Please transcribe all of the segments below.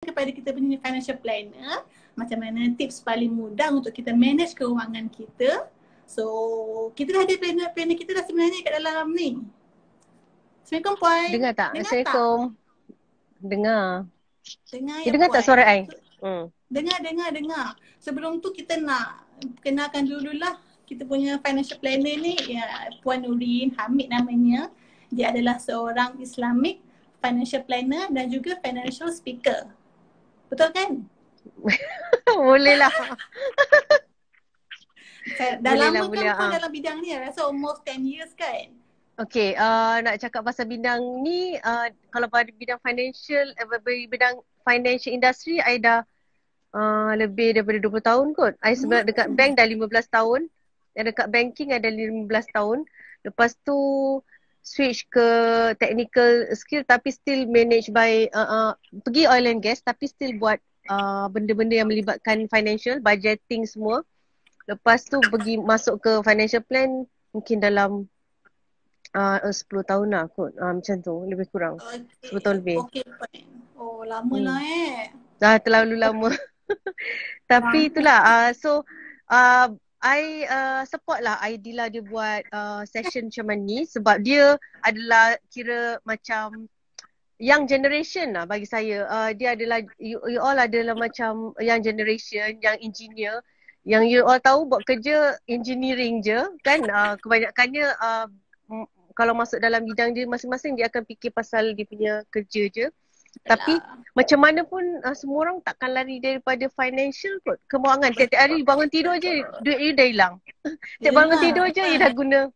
kepada kita punya financial planner macam mana tips paling mudah untuk kita manage keuangan kita. So, kita dah ada planner kita dah sebenarnya kat dalam ni. Assalamualaikum Puan. Dengar tak? Assalamualaikum. Dengar. Dengar You ya dengar Puan? tak suara I? Dengar. Sebelum tu kita nak kenalkan dululah kita punya financial planner ni, ya, Puan Nurin Hamid namanya. Dia adalah seorang Islamic financial planner dan juga financial speaker. Betul kan? Boleh lah. Dah Boleh lama lah, kan Puan dalam bidang ni? Rasa almost 10 years kan? Okay, nak cakap pasal bidang ni, kalau pada bidang financial, bidang financial industry, I dah lebih daripada 20 tahun kot. I sebenarnya dekat bank dah 15 tahun. Dan dekat banking ada 15 tahun. Lepas tu switch ke technical skill tapi still manage by, pergi oil and gas tapi still buat benda-benda yang melibatkan financial, budgeting semua. Lepas tu pergi masuk ke financial plan mungkin dalam 10 tahun lah kot. Macam tu, lebih kurang. 10 tahun lebih. Okay. Oh, lama lah Dah terlalu lama. Tapi itulah, so I support lah Aidila dia buat session macam ni sebab dia adalah kira macam young generation lah bagi saya. Dia adalah, you all adalah macam young generation, young engineer yang you all tahu buat kerja engineering je kan. Kebanyakannya kalau masuk dalam bidang dia masing-masing dia akan fikir pasal dia punya kerja je. Tapi macam mana pun semua orang takkan lari daripada financial kot. Keuangan tiap-tiap hari bangun tidur je duit you dah hilang. Tiap bangun tidur je you dah guna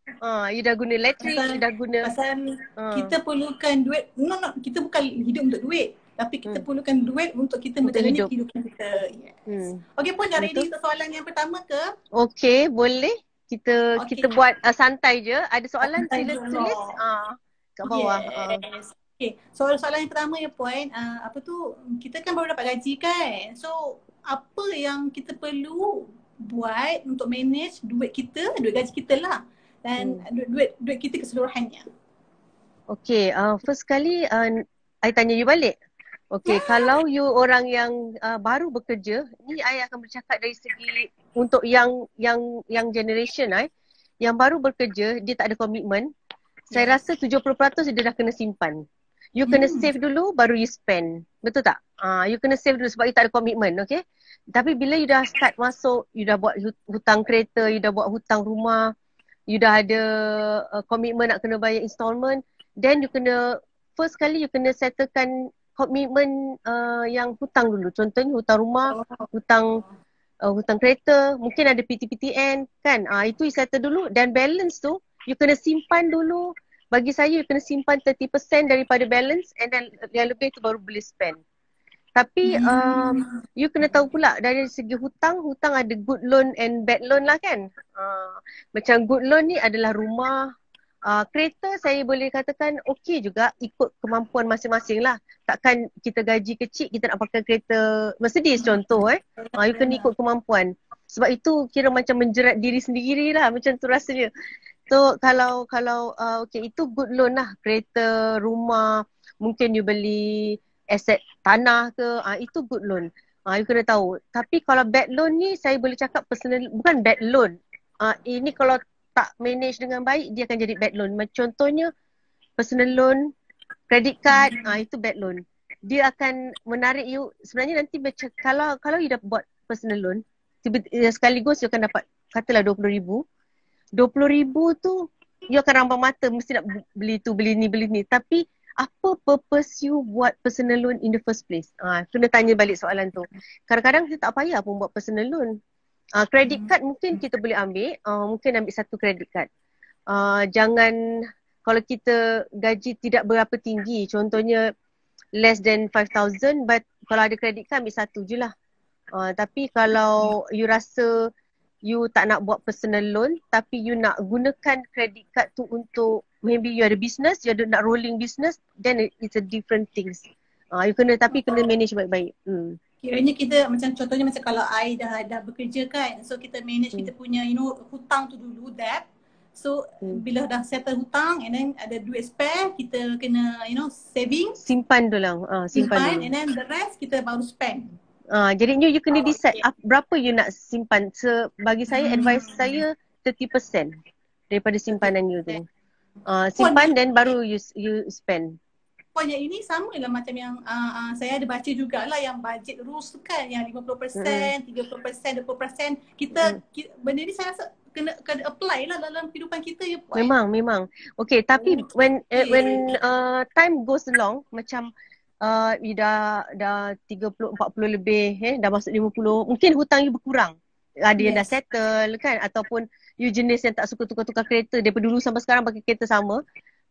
elektrik, you dah guna. Pasal kita perlukan duit. No, kita bukan hidup untuk duit. Tapi kita perlukan duit untuk kita menjalani kehidupan kita. Yes. Okay Puan, dah ready untuk soalan yang pertama ke? Okay, boleh. Kita buat santai je. Ada soalan sila tulis kat bawah. Yes. Okay, soalan yang pertama ya Puan, kita kan baru dapat gaji kan. So, apa yang kita perlu buat untuk manage duit kita, duit gaji kita lah. Dan duit kita keseluruhannya. Okay, first kali I tanya you balik. Okay, kalau you orang yang baru bekerja, ni I akan bercakap dari segi untuk yang generation yang baru bekerja, dia tak ada komitmen. Saya rasa 70% dia dah kena simpan. You kena save dulu baru you spend. Betul tak? You kena save dulu sebab you tak ada komitmen, okay? Tapi bila you dah start masuk, you dah buat hutang kereta, you dah buat hutang rumah, you dah ada komitmen nak kena bayar installment, then you kena, first kali you kena settlekan komitmen yang hutang dulu. Contohnya hutang rumah, hutang kereta, mungkin ada PTPTN kan. Itu you settle dulu dan balance tu you kena simpan dulu. Bagi saya you kena simpan 30% daripada balance and then yang lebih tu baru boleh spend. Tapi you kena tahu pula dari segi hutang ada good loan and bad loan lah kan. Macam good loan ni adalah rumah, kereta saya boleh katakan okey juga ikut kemampuan masing-masing lah. Takkan kita gaji kecil kita nak pakai kereta Mercedes contoh you kena ikut kemampuan. Sebab itu kira macam menjerat diri sendiri lah, macam tu rasanya. So kalau okay, itu good loan lah, kereta, rumah, mungkin you beli aset tanah ke, itu good loan. You kena tahu. Tapi kalau bad loan ni saya boleh cakap personal, bukan bad loan. Ini kalau tak manage dengan baik dia akan jadi bad loan. Contohnya personal loan, credit card, itu bad loan. Dia akan menarik you, sebenarnya nanti kalau you dah buat personal loan, sekaligus you akan dapat katalah 20,000. 20,000 tu you akan rambang mata mesti nak beli tu, beli ni. Tapi apa purpose you buat personal loan in the first place? Kena tanya balik soalan tu. Kadang-kadang kita tak payah pun buat personal loan. Credit card mungkin kita boleh ambil, mungkin ambil satu credit card. Jangan, kalau kita gaji tidak berapa tinggi, contohnya less than 5,000, but kalau ada credit card ambil satu je lah. Tapi kalau you rasa you tak nak buat personal loan tapi you nak gunakan credit card tu untuk maybe you ada business, you ada nak rolling business, then it's a different things. You kena manage baik-baik. Kiranya kita macam contohnya macam kalau I dah bekerja kan, so kita manage kita punya hutang tu dulu, debt. So bila dah settle hutang and then ada duit spare, kita kena saving, Simpan dulu. Simpan dulu. and then the rest kita baru spend. Jadinya you kena decide Okay. berapa you nak simpan. Bagi saya, advice saya 30% daripada simpanan you tu. Simpan then baru you spend. Pokoknya ini sama lah macam yang saya ada baca jugalah yang budget rules tu kan, yang 50%, 30%, 20%. Benda ni saya rasa kena apply lah dalam kehidupan kita ya Puan. Memang. Okay, tapi when time goes along, macam you dah 30, 40 lebih, dah masuk 50, mungkin hutang you berkurang. Ada yang dah settle kan, ataupun you jenis yang tak suka tukar-tukar kereta daripada dulu sampai sekarang pakai kereta sama.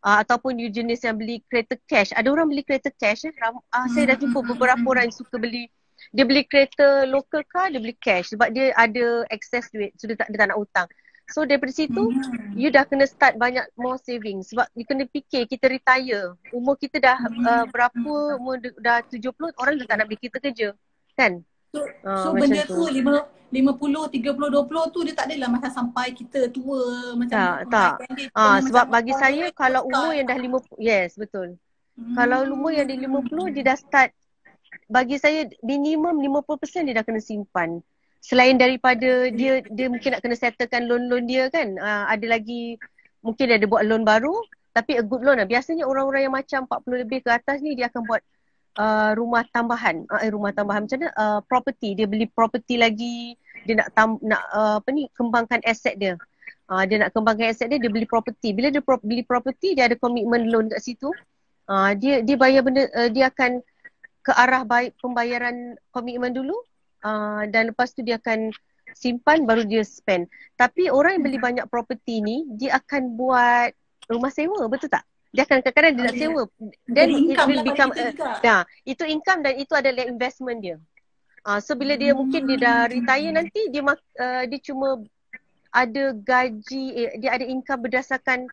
Ataupun you jenis yang beli kereta cash. Ada orang beli kereta cash. Saya dah jumpa beberapa orang yang suka beli. Dia beli kereta local car, dia beli cash sebab dia ada access duit. So dia tak nak hutang. So daripada situ, you dah kena start banyak more saving. Sebab you kena fikir kita retire. Umur kita dah berapa, umur dah 70, orang dah tak nak beli kereta kerja. Kan? So benda tu 50, 30, 20 tu dia tak adalah macam sampai kita tua macam tak. Sebab bagi saya kalau umur yang dah 50, yes betul. Kalau umur yang dah 50 dia dah start, bagi saya minimum 50% dia dah kena simpan. Selain daripada dia mungkin nak kena settlekan loan dia kan. Ada lagi mungkin dia ada buat loan baru, tapi a good loan lah. Biasanya orang-orang yang macam 40 lebih ke atas ni dia akan buat rumah tambahan. Macam mana? Property. Dia beli property lagi. Dia nak kembangkan aset dia. Dia nak kembangkan aset dia beli property. Bila dia beli property, dia ada komitmen loan kat situ. Dia bayar benda, dia akan ke arah baik pembayaran komitmen dulu. Dan lepas tu dia akan simpan baru dia spend. Tapi orang yang beli banyak property ni, dia akan buat rumah sewa, betul tak? Dia akan kadang-kadang dia nak sewa. Then it will become itu income dan itu adalah investment dia. So bila dia mungkin dia dah retire nanti, dia cuma ada gaji, dia ada income berdasarkan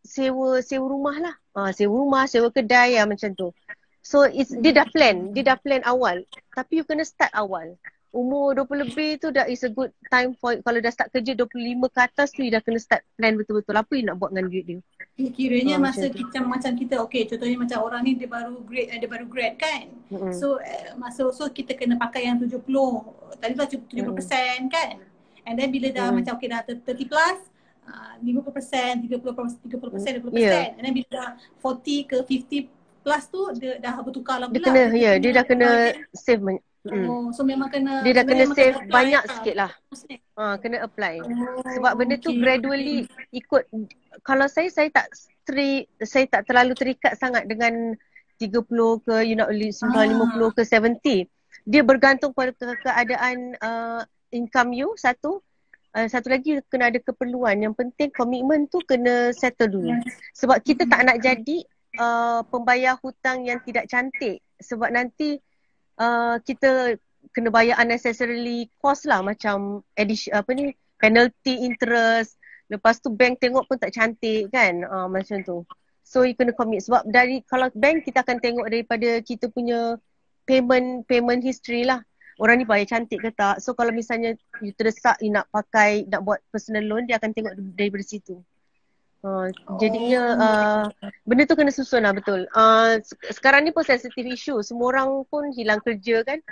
sewa rumah lah. Sewa rumah, sewa kedai macam tu. So dia dah plan awal. Tapi you kena start awal. Umur 20 lebih tu dah is a good time for, kalau dah start kerja 25 ke atas tu you dah kena start plan betul-betul apa you nak buat dengan duit dia. Kiranya masa kita macam kita, okay, contohnya macam orang ni dia baru grad kan. So kita kena pakai yang 70. Tadi tu 70% kan. And then bila dah macam okay dah 30 plus 50%, 30%, 20%. And then bila dah 40 ke 50 plus tu dia dah bertukar lah pula. Dia dah kena save banyak. So memang kena, dia dah kena save banyak sikit lah. Kena apply. Sebab benda tu gradually ikut. Kalau saya tak terlalu terikat sangat dengan 30 ke you nak 50 ke 70. Dia bergantung pada keadaan income you satu. Satu lagi kena ada keperluan. Yang penting komitmen tu kena settle dulu. Sebab kita tak nak jadi pembayar hutang yang tidak cantik. Sebab nanti kita kena bayar unnecessarily cost lah, macam penalty interest, lepas tu bank tengok pun tak cantik kan, macam tu. So you kena commit sebab kalau bank kita akan tengok daripada kita punya payment history lah, orang ni bayar cantik ke tak. So kalau misalnya you terdesak you nak buat personal loan, dia akan tengok daripada situ. Jadinya benda tu kena susun lah, betul. Sekarang ni pun sensitive issue. Semua orang pun hilang kerja kan.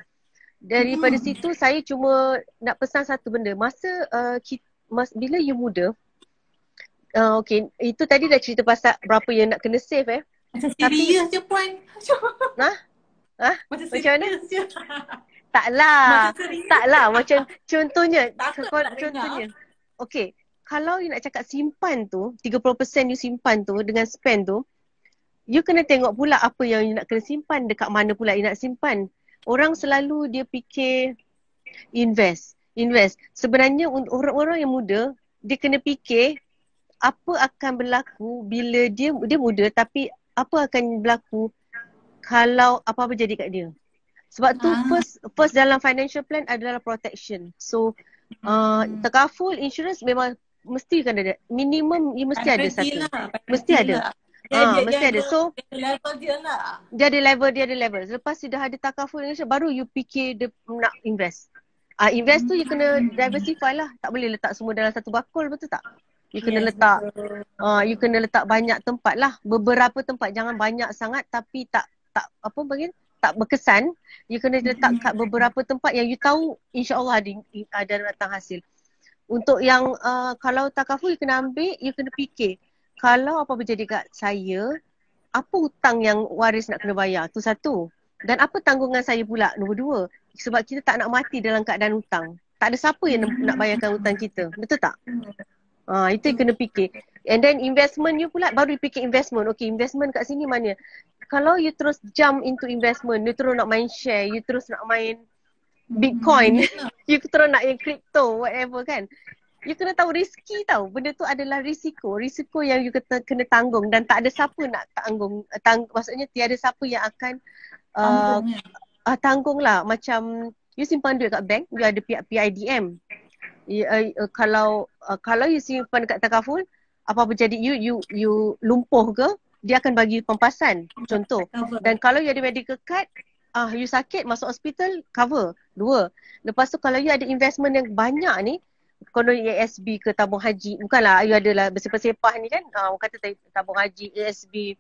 Daripada situ saya cuma nak pesan satu benda. Bila you muda, okay, itu tadi dah cerita pasal berapa yang nak kena save Macam serius je Puan. Macam mana? Taklah. Macam contohnya. Okay. Kalau you nak cakap simpan tu, 30% you simpan tu dengan spend tu, you kena tengok pula apa yang you nak kena simpan, dekat mana pula you nak simpan. Orang selalu dia fikir invest. Sebenarnya orang-orang yang muda, dia kena fikir apa akan berlaku bila dia muda, tapi apa akan berlaku kalau apa-apa jadi kat dia. Sebab tu first dalam financial plan adalah protection. So takaful insurance memang mesti kan ada, minimum you mesti ada satu. Mesti ada. Mesti ada. So dia ada level. Lepas you dah ada takaful insurance, baru you fikir dia nak invest. Invest tu you kena diversify lah. Tak boleh letak semua dalam satu bakul, betul tak? You kena Yes, letak betul. you kena letak banyak tempat lah. Beberapa tempat, jangan banyak sangat tapi tak apa panggil, tak berkesan. You kena letak kat beberapa tempat yang you tahu insya-Allah ada datang hasil. Untuk yang kalau takaful you kena ambil, you kena fikir kalau apa berjadi kat saya, apa hutang yang waris nak kena bayar? Tu satu. Dan apa tanggungan saya pula? Nombor dua. Sebab kita tak nak mati dalam keadaan hutang. Tak ada siapa yang nak bayarkan hutang kita. Betul tak? Itu yang kena fikir. And then investment you pula, baru you fikir investment. Okay, investment kat sini mana? Kalau you terus jump into investment, you terus nak main share, you terus nak main Bitcoin, you terus nak yang crypto, whatever kan. You kena tahu riski tau. Benda tu adalah risiko. Risiko yang you kena tanggung dan tak ada siapa nak tanggung. Maksudnya tiada siapa yang akan tanggung lah. Macam you simpan duit kat bank, you ada PIDM. Kalau you simpan dekat takaful, apa-apa jadi you lumpuh ke, dia akan bagi pampasan, contoh. Dan kalau you ada medical card, you sakit masuk hospital, cover. Dua. Lepas tu kalau you ada investment yang banyak ni, kalau ASB ke tabung haji, bukanlah you adalah bersepah-sepah ni kan, orang kata tabung haji, ASB,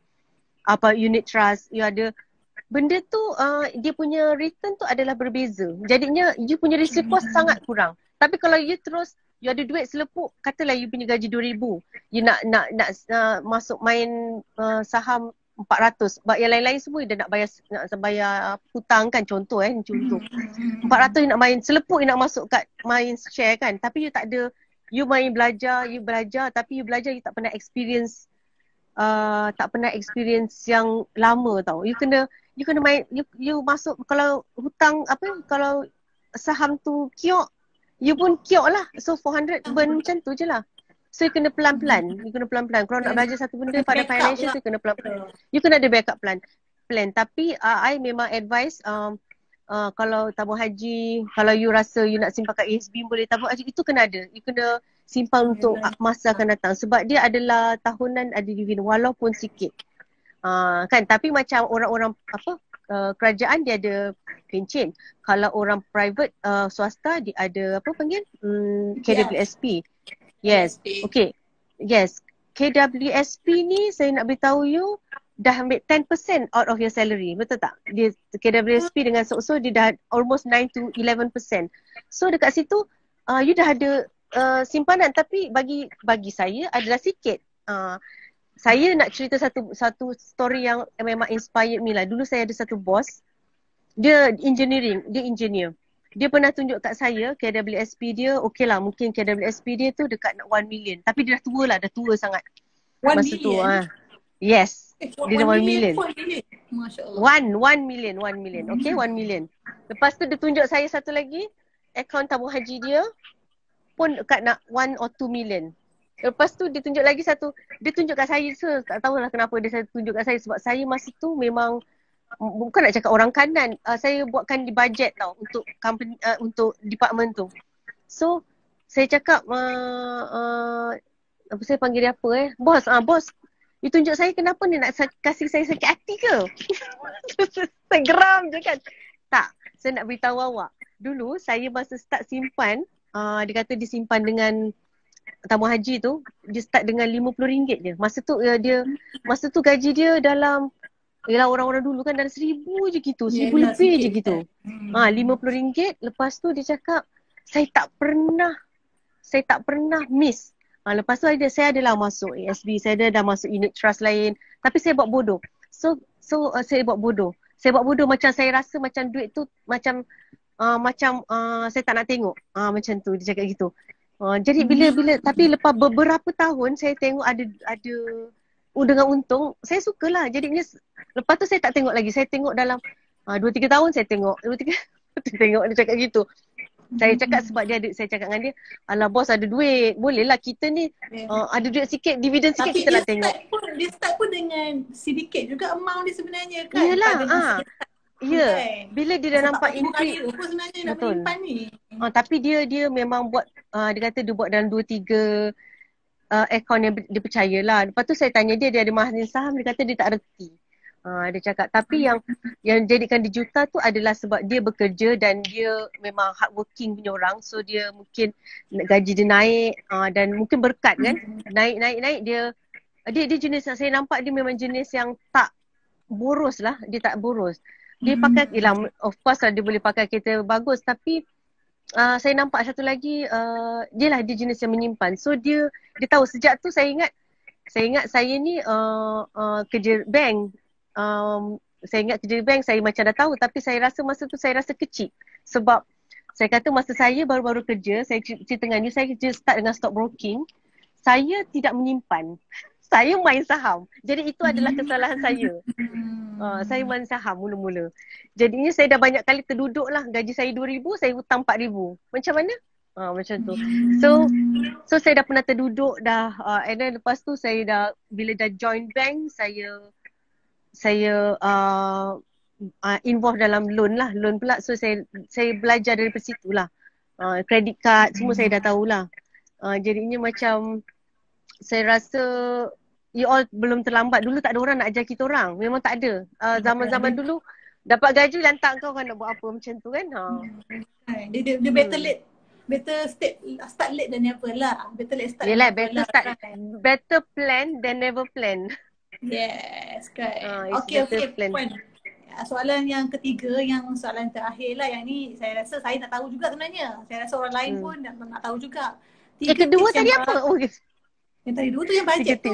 apa unit trust, you ada benda tu, dia punya return tu adalah berbeza. Jadinya you punya risiko sangat kurang. Tapi kalau you terus, you ada duit selepuk, katalah you punya gaji 2,000, you nak masuk main saham 400, sebab yang lain-lain semua you dah nak bayar hutang kan, contoh. 400 you nak main selepuk, you nak masuk kat main share kan, tapi you tak ada, you main belajar, tapi you belajar you tak pernah experience yang lama tau. You kena main, you masuk, kalau hutang kalau saham tu kiok, you pun kiok lah. So 400 burn macam tu je lah. So you kena pelan-pelan. Kalau nak belajar satu benda pada financial, you kena pelan-pelan. You kena ada backup plan. Tapi I memang advise kalau tabung haji, kalau you rasa you nak simpan kat ASB boleh, tabung haji itu kena ada. You kena simpan untuk masa akan datang. Sebab dia adalah tahunan ada dividen walaupun sikit. Kan, tapi macam orang-orang kerajaan dia ada pencen. Kalau orang private swasta dia ada apa panggil? KWSP. Yes. Okay. Yes. KWSP ni saya nak beritahu you dah ambil 10% out of your salary. Betul tak? Dia KWSP dengan so-so dia dah almost 9 to 11%. So dekat situ you dah ada simpanan, tapi bagi saya adalah sikit. Saya nak cerita satu story yang memang inspired me lah. Dulu saya ada satu boss, dia engineer. Dia pernah tunjuk kat saya KWSP dia, okey lah mungkin KWSP dia tu dekat nak 1 million. Tapi dia dah tua sangat. 1 masa tu. million? Yes. Dia dah 1 million. Masya Allah. 1 million. Okay, 1 million. Lepas tu dia tunjuk saya satu lagi, akaun tabung haji dia pun dekat nak 1 or 2 million. Lepas tu dia tunjuk lagi satu, dia tunjuk kat saya, tak tahulah kenapa dia tunjuk kat saya, sebab saya masa tu memang bukan nak cakap orang kanan, saya buatkan di bajet tau untuk company, untuk department tu. So saya cakap apa saya panggil dia apa bos, you tunjuk saya kenapa ni, nak kasih saya sakit hati ke? Saya geram je kan. Tak, saya nak beritahu awak, dulu saya masa start simpan, dia kata disimpan dengan tabung haji tu, dia start dengan RM50 je. Masa tu gaji dia dalam, yelah orang-orang dulu kan dalam 1,000 je gitu, 1,000 lebih je gitu. RM50. Lepas tu dia cakap, saya tak pernah miss. Lepas tu saya adalah masuk ASB, saya dah masuk unit trust lain, tapi saya buat bodoh. So saya buat bodoh. Macam saya rasa macam duit tu macam saya tak nak tengok. Macam tu dia cakap gitu. Jadi bila tapi lepas beberapa tahun saya tengok ada dengan untung, saya sukalah. Jadinya lepas tu saya tak tengok lagi. Saya tengok dalam 2-3 tahun saya tengok. 2-3 tengok dia cakap gitu. Saya cakap sebab saya cakap dengan dia, alah bos ada duit, bolehlah kita ni ada duit sikit, dividen sikit kita nak tengok. Dia start pun dengan sedikit juga amount dia sebenarnya kan. Yelah, bila dia dah nampak increase. Betul. Tapi dia memang buat, dia kata dia buat dalam 2-3 akaun yang dia percayalah. Lepas tu saya tanya dia ada margin saham, dia kata dia tak reti. Dia cakap tapi yang jadikan dia juta tu adalah sebab dia bekerja dan dia memang hardworking punya orang. So dia mungkin gaji dia naik dan mungkin berkat kan. Naik dia jenis yang saya nampak dia memang jenis yang tak boros lah. Dia tak boros. Dia pakai, of course lah dia boleh pakai kereta bagus tapi saya nampak satu lagi dia jenis yang menyimpan. So dia tahu sejak tu saya ingat saya ni kerja bank. Saya ingat kerja bank saya macam dah tahu tapi saya rasa masa tu saya rasa kecil sebab saya kata masa saya baru-baru kerja, saya cerita dengan you, saya kerja start dengan stockbroking, saya tidak menyimpan. Saya main saham. Jadi itu adalah kesalahan saya. Saya main saham mula-mula. Jadinya saya dah banyak kali terduduk lah. Gaji saya 2,000, saya hutang 4,000. Macam mana? Macam tu. So saya dah pernah terduduk dah. And then lepas tu saya dah, bila dah join bank, saya involve dalam loan lah. Loan pula. So saya belajar dari situ lah. Credit card, semua saya dah tahulah. Jadinya macam saya rasa you all belum terlambat. Dulu tak ada orang nak ajar kita orang. Memang tak ada. Zaman-zaman dulu dapat gaji lantak kau nak buat apa macam tu kan. Dia better late. Better start late than never lah. Better late start. Yelah, better plan than never plan. Yes, kan. Okay. Soalan yang ketiga, yang soalan terakhir lah. Yang ni saya rasa saya tak tahu juga sebenarnya. Saya rasa orang lain pun nak tahu juga. Kedua tadi apa? Yang tadi dua tu yang bajet tu.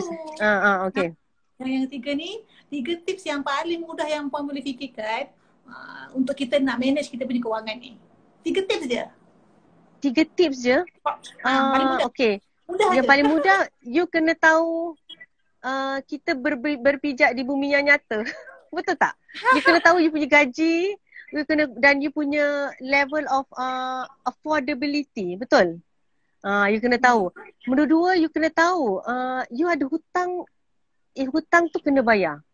Okay. Yang ketiga ni, 3 tips yang paling mudah yang puan boleh fikirkan untuk kita nak manage kita punya kewangan ni. 3 tips je. 3 tips je? Paling mudah. Okay. Yang paling mudah, you kena tahu kita berpijak di bumi yang nyata. Betul tak? You kena tahu you punya gaji, dan you punya level of affordability. Betul? You kena tahu. Nombor 2, you kena tahu you ada hutang. Hutang tu kena bayar.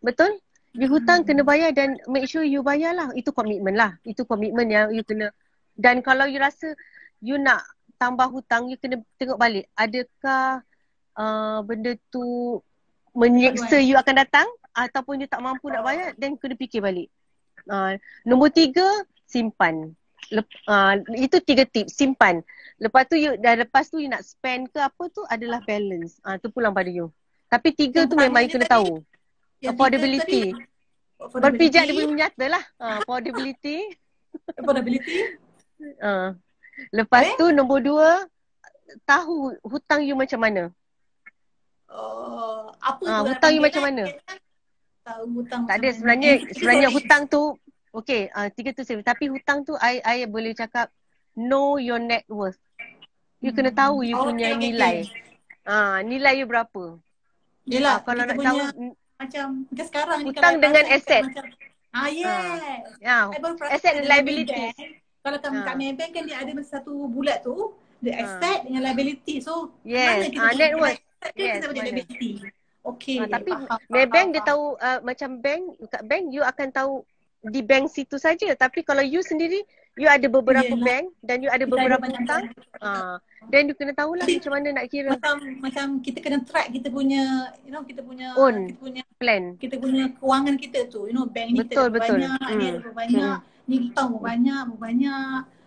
Betul? You hutang kena bayar dan make sure you bayar lah. Itu komitmen lah. Itu komitmen yang you kena. Dan kalau you rasa you nak tambah hutang, you kena tengok balik. Adakah benda tu menyeksa you akan datang ataupun you tak mampu nak bayar, then kena fikir balik. Nombor 3, simpan. Itu 3 tips, simpan. Lepas tu you nak spend ke apa tu adalah balance. Tu pulang pada you. Tapi 3 tu memang you kena tahu. Affordability. Berpijak di bumi nyata lah. Affordability. Lepas tu nombor 2, tahu hutang you macam mana. Hutang you macam mana? Tahu hutang. Tak ada sebenarnya hutang tu okey, 3 tu saya. Tapi hutang tu I boleh cakap know your net worth. You kena tahu you punya nilai. Nilai you berapa? Yelah, kalau nak punya, tahu macam sekarang ni hutang dengan aset. Yes. Asset and liability. Kalau kat Maybank kan dia ada satu bulat tu, the asset dengan liability. So yes, mana kita net worth. Kita punya liability. Okay. Tapi Maybank dia tahu macam kat bank you akan tahu di bank situ saja. Tapi kalau you sendiri, you ada beberapa bank dan you ada beberapa hutang. Dan you kena tahulah macam mana nak kira. Macam kita kena track kita punya, kita punya plan. Kita punya kewangan kita tu, bank ni kita ada banyak, ni ada banyak, ni hutang banyak.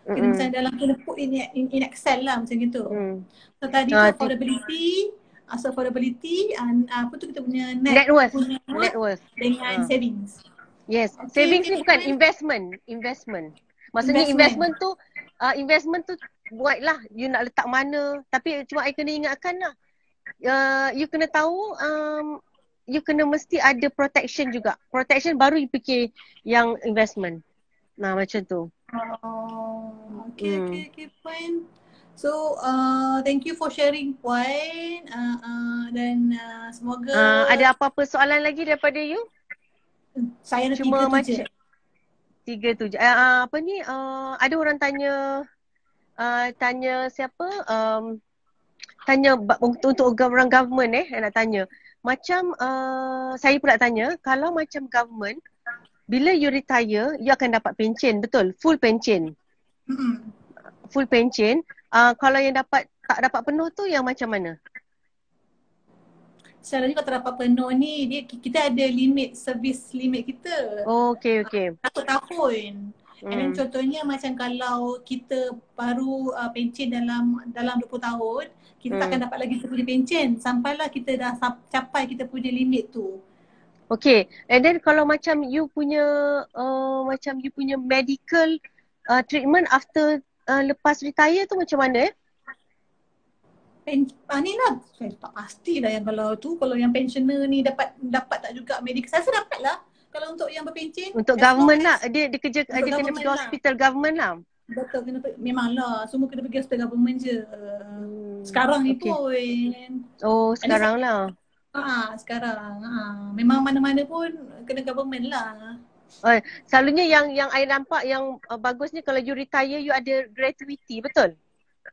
Kena macam dalam kena put in Excel lah macam gitu. So tadi tu affordability, apa tu kita punya net worth dengan savings. Yes, savings ni bukan investment. Maksudnya investment tu buatlah you nak letak mana, tapi cuma I kena ingatkan lah. You kena tahu you kena mesti ada protection juga. Protection baru you fikir yang investment. Macam tu. Okay, fine. So, thank you for sharing Puan. Dan semoga ada apa-apa soalan lagi daripada you? Saya ada cuma 3 tu je. 3 tu je. Apa ni? Ada orang tanya siapa? Tanya untuk orang government nak tanya. Macam saya pula tanya, kalau macam government, bila you retire, you akan dapat pencen, betul? Full pencen. Full pencen. Kalau yang tak dapat penuh tu yang macam mana? selalunya kalau terdapat penuh ni, kita ada limit, servis limit kita. Oh, okay, okay. 1 tahun. And then contohnya macam kalau kita baru pencen dalam 20 tahun, kita tak akan dapat lagi kita punya pencen sampailah kita dah capai kita punya limit tu. Okay, and then kalau macam you punya medical treatment after lepas retire tu macam mana Ni lah, saya tak pasti lah yang kalau yang pensioner ni dapat tak juga medical. Saya rasa dapat lah kalau untuk yang berpencen. untuk government lah, dia kerja, dia kena pergi hospital government lah. Betul, memanglah semua kena pergi hospital government je. Sekarang ni pun. Oh, sekarang lah. Sekarang. Memang mana-mana pun kena government lah. Selalunya yang I nampak yang bagusnya kalau you retire you ada gratuity, betul?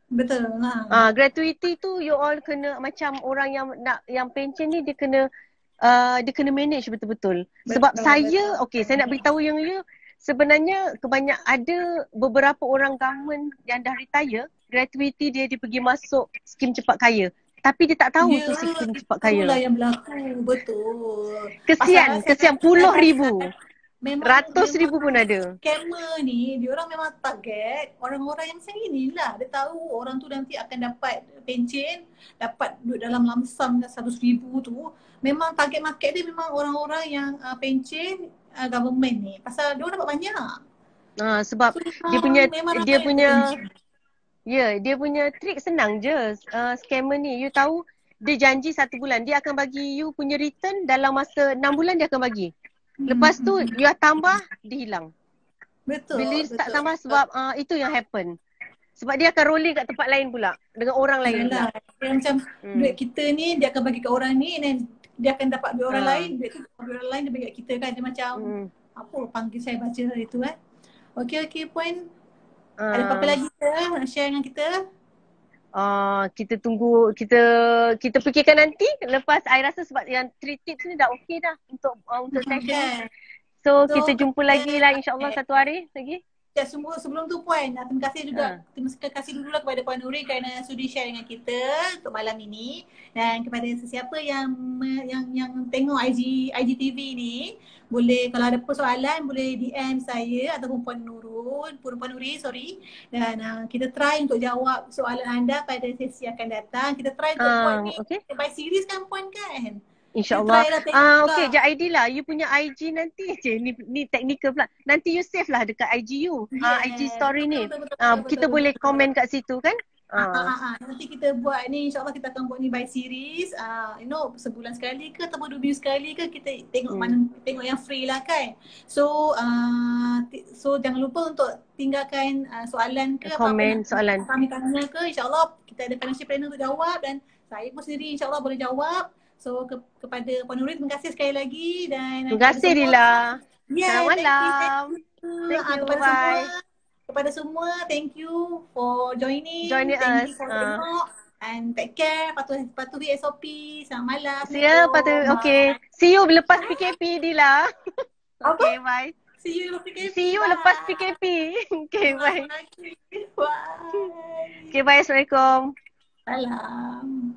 Betul. Gratuity tu you all kena macam orang yang pencen ni dia kena manage betul-betul. Sebab saya nak beritahu yang you sebenarnya ada beberapa orang government yang dah retire, gratuity dia pergi masuk skim cepat kaya. Tapi dia tak tahu tu skim cepat kaya. Itulah yang berlaku, betul. Kesian puluh ribu. Ratus ribu pun ada. Scammer ni, diorang memang target orang-orang yang macam inilah. Dia tahu orang tu nanti akan dapat pencen, dapat duit dalam lamsam 100,000 tu. Memang target market dia memang orang-orang yang pencen government ni. Pasal diorang dapat banyak. Sebab dia punya trik senang je. Scammer ni, you tahu dia janji 1 bulan, dia akan bagi you punya return dalam masa 6 bulan dia akan bagi. Lepas tu you tambah, dia hilang. Betul. Bila you tak tambah sebab itu yang happen. Sebab dia akan rolling kat tempat lain pula dengan orang lain pula. Macam duit kita ni dia akan bagi kat orang ni, dan dia akan dapat duit orang lain, duit tu duit orang lain dia bagi kat kita kan. Dia macam apa panggil saya baca itu kan. Okey Puan. Ada apa-apa lagi ke nak share dengan kita? Kita tunggu, kita fikirkan nanti lepas I rasa sebab yang 3 tips ni dah okey dah untuk session ni. So kita jumpa lagi lah insyaAllah satu hari lagi. Sebelum tu Puan, terima kasih juga. Terima kasih dulu lah kepada Puan Nuri kerana sudi share dengan kita untuk malam ini. Dan kepada sesiapa yang tengok IGTV ni, boleh kalau ada persoalan boleh DM saya ataupun Puan Nuri. Dan kita try untuk jawab soalan anda pada sesi akan datang. Kita try untuk Puan ni by series kan Puan kan? InsyaAllah. Okay, Jad ID lah. You punya IG nanti. Ni technical pula. Nanti you save lah dekat IG you. IG story ni. Kita boleh komen kat situ kan? Nanti kita buat ni, insyaAllah kita akan buat ni by series. Sebulan sekali ke ataupun 2 minggu sekali ke, kita tengok tengok yang free lah kan. So jangan lupa untuk tinggalkan soalan ke komen soalan kami tanya ke, insyaAllah kita ada financial planner untuk jawab, dan saya pun sendiri insyaAllah boleh jawab. So kepada Puan Nuri, terima kasih sekali lagi, dan terima kasih Dila. Selamat malam. Thank you. Bye. Kepada semua, thank you for joining us. Thank you for tengok, and take care. Patuhi SOP. Selamat malam. Okay. See you lepas PKP Dila. Okay, bye. See you lepas PKP. See you lepas PKP. Okay, bye. Bye. Okay, bye. Assalamualaikum. Salam.